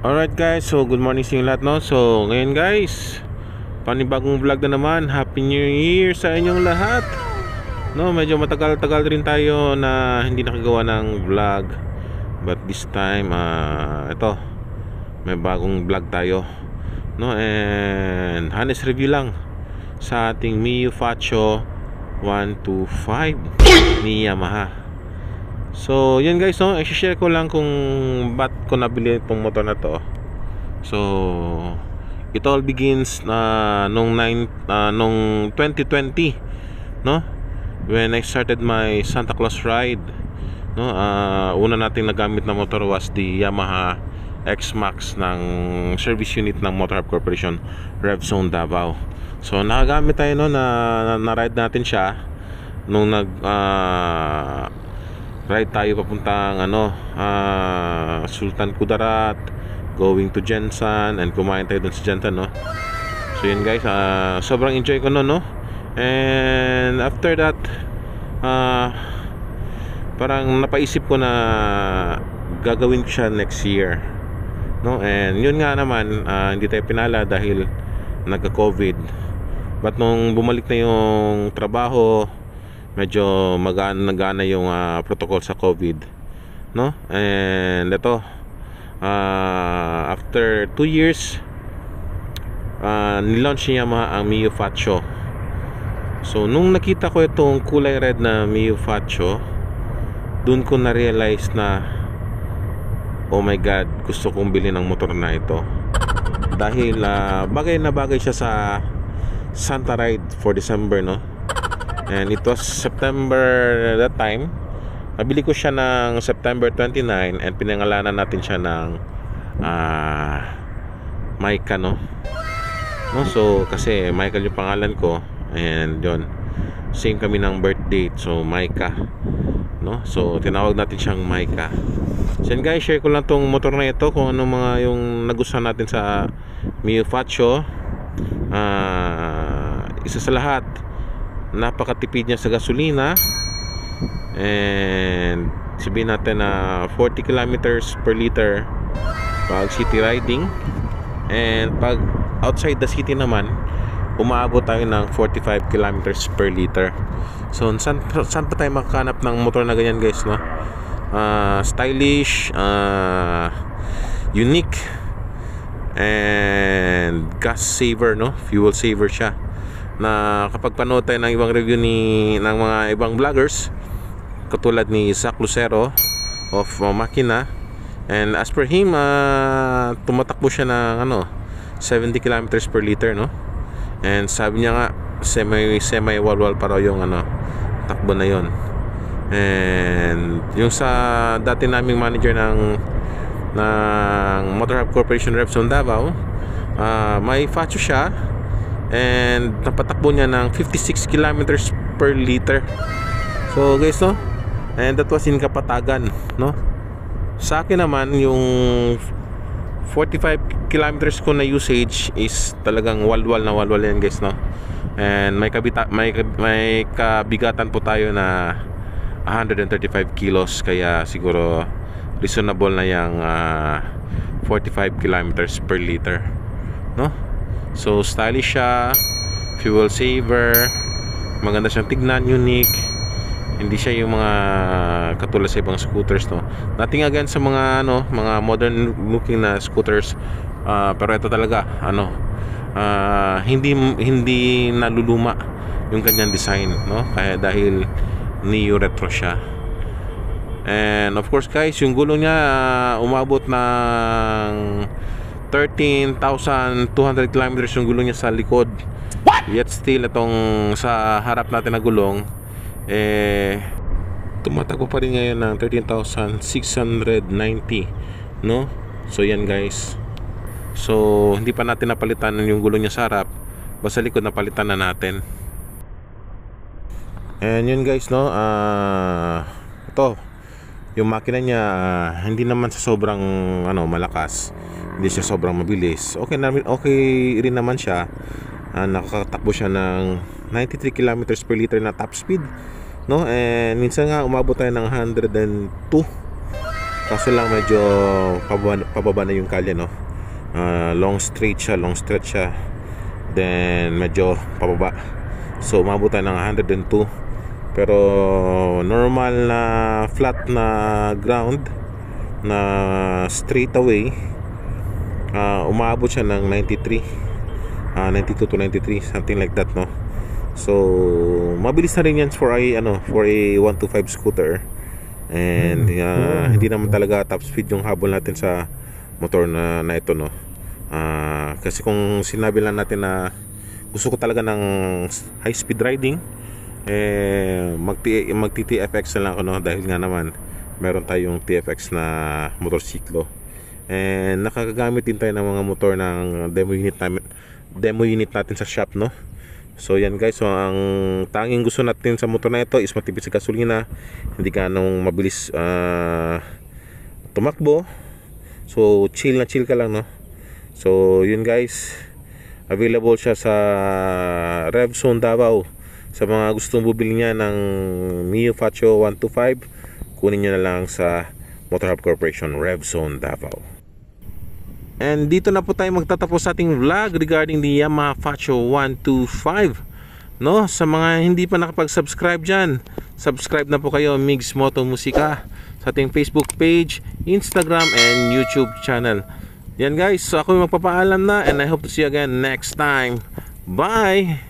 Alright guys, so good morning sa inyo lahat, no? So ngayon guys, panibagong vlog na naman. Happy New Year sa inyong lahat. No, medyo matagal-tagal rin tayo na hindi nakagawa ng vlog. But this time, ito, may bagong vlog tayo, no? And honest review lang sa ating Mio Faccio 125 ni Yamaha. So yun guys, no, i-share ko lang kung ba't ko nabili itong motor na to. So it all begins nung 2020, no, when I started my Santa Claus ride, no. Una nating nagamit na motor was the Yamaha X-Max ng service unit ng Motor Hub Corporation, RevZone Davao. So nakagamit tayo, no, na ride natin siya nung ride tayo papuntang Sultan Kudarat, going to Jensan, and kumain tayo dun sa Jensan, no. So yun guys, sobrang enjoy ko, no. And after that, parang napaisip ko na gagawin ko siya next year, no. And yun nga naman, hindi tayo pinala dahil nagka-COVID. But nung bumalik na yung trabaho, medyo nagana yung protocol sa COVID, no. And ito, after 2 years, nilaunch niya ang Mio Faccio. So nung nakita ko itong kulay red na Mio Faccio, dun ko na-realize na, oh my god, gusto kong bilhin ang motor na ito. Dahil bagay na bagay siya sa Santa Ride for December, no. And it was September that time. Nabili ko siya ng September 29 and pinangalanan natin siya ng Micah, no. So kasi Michael yung pangalan ko, and yun, same kami ng birth date, so Micah, no. So tinawag natin siyang Micah. So guys, share ko lang tong motor na ito, kung ano mga yung nagustuhan natin sa Mio Faccio. Isa sa lahat, napakatipid niya sa gasolina, and sabihin natin na 40 kilometers per liter pag city riding, and pag outside the city naman, umaabot tayo ng 45 kilometers per liter. So saan pa tayo makakanap ng motor na ganyan guys, no? Stylish, unique, and gas saver, no? Fuel saver siya, na kapag panood tayo ng ibang review ng mga ibang vloggers katulad ni Zach Lucero of Makina, and as per him, tumatakbo siya ng 70 kilometers per liter, no. And sabi niya nga, semi walwal pa raw yung takbo na yon. And yung sa dati naming manager ng Motor Hub Corporation RevZone Davao, may Faccio siya, and napatakbo niya ng 56 kilometers per liter. So guys, no, and that was in Kapatagan, no. Sa akin naman, yung 45 kilometers ko na usage is talagang walwal na walwal yan guys, no. And may kabigatan po tayo na 135 kilos, kaya siguro reasonable na yung 45 kilometers per liter, no. So stylish siya, fuel saver, maganda siyang tignan, unique. Hindi siya yung mga katulad sa ibang scooters, no. Nothing against sa mga mga modern looking na scooters, pero ito talaga hindi naluluma yung kanyang design, no, kaya dahil neo retro siya. And of course guys, yung gulong niya umabot ng 13,200 kilometers yung gulong niya sa likod. Yet still, itong sa harap natin na gulong, tumatakbo pa rin ngayon ng 13,690, no. So yan guys, so hindi pa natin napalitan yung gulong niya sa harap, basta likod napalitan na natin. And yun guys, no, ito yung makina niya, hindi naman sa sobrang malakas, hindi siya sobrang mabilis. Okay rin naman siya. Nakakatakbo siya ng 93 kilometers per liter na top speed, no. And minsan nga umabot tayo ng 102 kaso lang medyo pababa na yung kalye, no. Long stretch siya, then medyo pababa, so umabot tayo ng 102. Pero normal na flat na ground na straight away, umabot siya ng 93, 92 to 93, something like that, no. So mabilis na rin yan for a 125 scooter. And hindi naman talaga top speed yung habol natin sa motor na ito, no. Kasi kung sinabi lang natin na gusto ko talaga ng high speed riding, magti-TFX na lang ako, no, dahil nga naman meron tayong TFX na motorsiklo. And nakakagamit din tayo ng mga motor ng demo unit natin sa shop, no. So yan guys, so ang tanging gusto natin sa motor na ito is matipid sa gasolina, hindi ganong mabilis tumakbo. So chill ka lang, no. So yun guys, available siya sa RevZone Davao. Sa mga gustong bumili niya ng Mio Faccio 125, kunin nyo na lang sa Motor Hub Corporation, RevZone Davao. And dito na po tayo magtatapos sa ating vlog regarding the Yamaha Faccio 125, no. Sa mga hindi pa nakapag-subscribe dyan, subscribe na po kayo, Migs Moto Musika, sa ating Facebook page, Instagram, and YouTube channel. Yan guys, so ako yung magpapaalam na, and I hope to see you again next time. Bye!